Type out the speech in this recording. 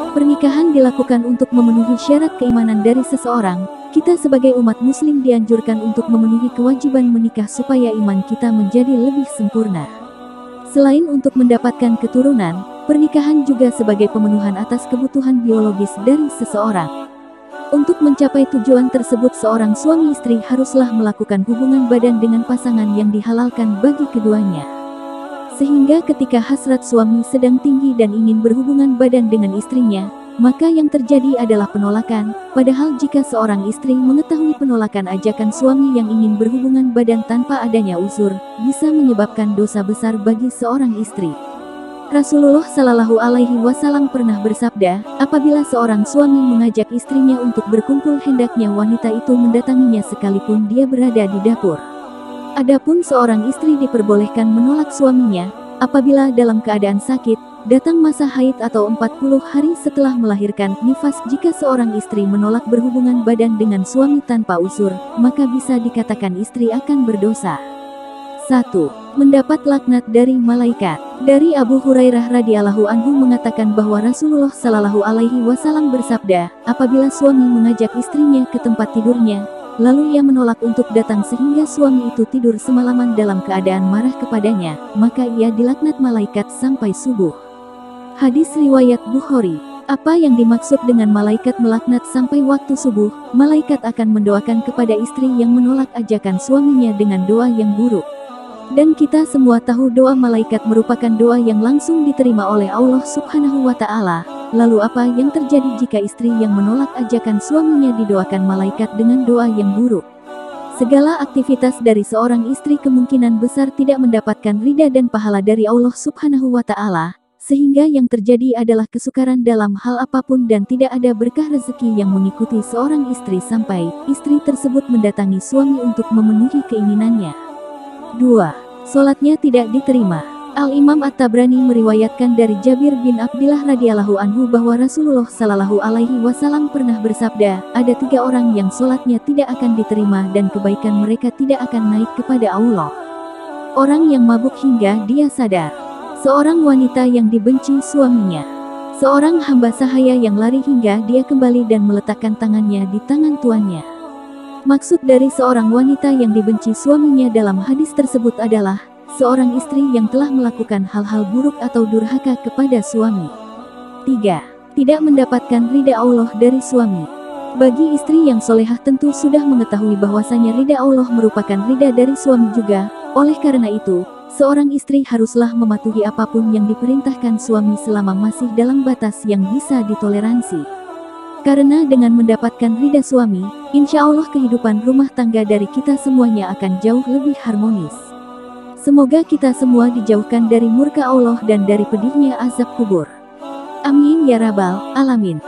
Pernikahan dilakukan untuk memenuhi syarat keimanan dari seseorang. Kita sebagai umat muslim dianjurkan untuk memenuhi kewajiban menikah supaya iman kita menjadi lebih sempurna. Selain untuk mendapatkan keturunan, pernikahan juga sebagai pemenuhan atas kebutuhan biologis dari seseorang. Untuk mencapai tujuan tersebut, seorang suami istri haruslah melakukan hubungan badan dengan pasangan yang dihalalkan bagi keduanya. Sehingga ketika hasrat suami sedang tinggi dan ingin berhubungan badan dengan istrinya, maka yang terjadi adalah penolakan. Padahal jika seorang istri mengetahui penolakan ajakan suami yang ingin berhubungan badan tanpa adanya uzur, bisa menyebabkan dosa besar bagi seorang istri. Rasulullah Shallallahu Alaihi Wasallam pernah bersabda, apabila seorang suami mengajak istrinya untuk berkumpul, hendaknya wanita itu mendatanginya sekalipun dia berada di dapur. Adapun seorang istri diperbolehkan menolak suaminya apabila dalam keadaan sakit, datang masa haid atau 40 hari setelah melahirkan, nifas. Jika seorang istri menolak berhubungan badan dengan suami tanpa uzur, maka bisa dikatakan istri akan berdosa. 1. Mendapat laknat dari malaikat. Dari Abu Hurairah radhiyallahu anhu mengatakan bahwa Rasulullah Shallallahu Alaihi Wasallam bersabda, apabila suami mengajak istrinya ke tempat tidurnya, lalu ia menolak untuk datang sehingga suami itu tidur semalaman dalam keadaan marah kepadanya, maka ia dilaknat malaikat sampai subuh. Hadis riwayat Bukhari. Apa yang dimaksud dengan malaikat melaknat sampai waktu subuh? Malaikat akan mendoakan kepada istri yang menolak ajakan suaminya dengan doa yang buruk. Dan kita semua tahu doa malaikat merupakan doa yang langsung diterima oleh Allah Subhanahu wa Ta'ala. Lalu apa yang terjadi jika istri yang menolak ajakan suaminya didoakan malaikat dengan doa yang buruk? Segala aktivitas dari seorang istri kemungkinan besar tidak mendapatkan ridha dan pahala dari Allah Subhanahu wa Ta'ala, sehingga yang terjadi adalah kesukaran dalam hal apapun dan tidak ada berkah rezeki yang mengikuti seorang istri sampai istri tersebut mendatangi suami untuk memenuhi keinginannya. 2. Sholatnya tidak diterima. Al-Imam At-Tabrani meriwayatkan dari Jabir bin Abdillah radhiyallahu anhu bahwa Rasulullah Shallallahu Alaihi Wasallam pernah bersabda, ada 3 orang yang sholatnya tidak akan diterima dan kebaikan mereka tidak akan naik kepada Allah. Orang yang mabuk hingga dia sadar. Seorang wanita yang dibenci suaminya. Seorang hamba sahaya yang lari hingga dia kembali dan meletakkan tangannya di tangan tuannya. Maksud dari seorang wanita yang dibenci suaminya dalam hadis tersebut adalah seorang istri yang telah melakukan hal-hal buruk atau durhaka kepada suami. 3. Tidak mendapatkan ridha Allah dari suami. Bagi istri yang solehah tentu sudah mengetahui bahwasanya ridha Allah merupakan ridha dari suami juga. Oleh karena itu, seorang istri haruslah mematuhi apapun yang diperintahkan suami selama masih dalam batas yang bisa ditoleransi. Karena dengan mendapatkan ridha suami, insya Allah kehidupan rumah tangga dari kita semuanya akan jauh lebih harmonis. Semoga kita semua dijauhkan dari murka Allah dan dari pedihnya azab kubur. Amin ya rabbal alamin.